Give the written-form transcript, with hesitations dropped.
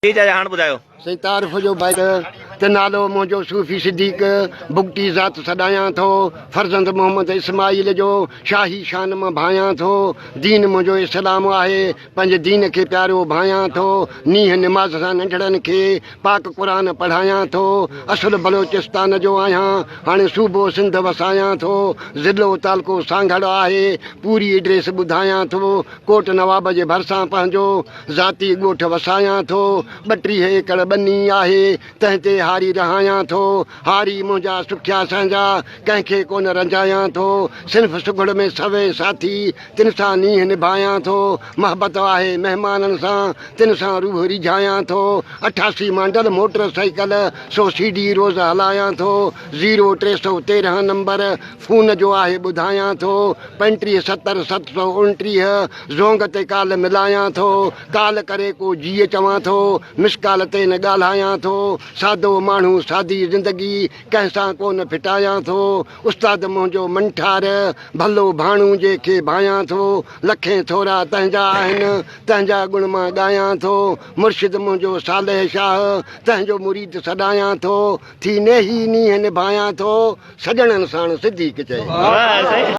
हाणे ॿुधायो सही तारीफ़ जो भाई त नालो मुंहिंजो सूफ़ी सिद्दीक़ बुगटी ज़ात सॾायां थो फर्ज़ंद मोहम्मद इस्माइल जो शाही शान मां भायां थो दीन मुंहिंजो इस्लाम आहे पंहिंजे दीन खे प्यारो भायां थो नीह निमाज़ सां नंढड़नि खे पाक क़ुरान पढ़ायां थो असुल बलोचिस्तान जो आहियां हाणे सूबो सिंध वसायां थो ज़िलो तालको सांगड़ आहे पूरी एड्रेस ॿुधायां थो कोट नवाब जे भरिसां पंहिंजो ज़ाती ॻोठ वसायां थो 32 एकड़ बनी आहे तंहिं ते हारी रहायां थो हारी मुंहिंजा सुखिया संहिंजा कंहिंखे कोन रंजायां थो सिर्फ़ सुगड़ में सवे साथी तिन सां नीह निभायां थो मोहबत आहे महिमाननि सां तिन सां रूह रिझायां थो 88 मॉडल मोटर साइकिल 100 CD रोज़ हलायां थो 0313 नंबर फ़ोन जो आहे ॿुधायां थो 35 70 729 ज़ोंग ते काल मिलायां थो काल करे को जीअ चवां थो मिसकाल ते न ॻाल्हायां थो सादो माण्हू सादी ज़िंदगी कंहिंसां कोन फिटायां थो उस्ताद मुंहिंजो मंठार भलो भाणू जंहिंखे भायां थो लखे थोरा तंहिंजा आहिनि तंहिंजा गुण मां ॻायां थो मुर्शिद मुंहिंजो सालेह शाह तंहिंजो मुरीद सॾायां थो थी नेही नीह निभायां थो सॼणनि साण सिद्दीक़ चए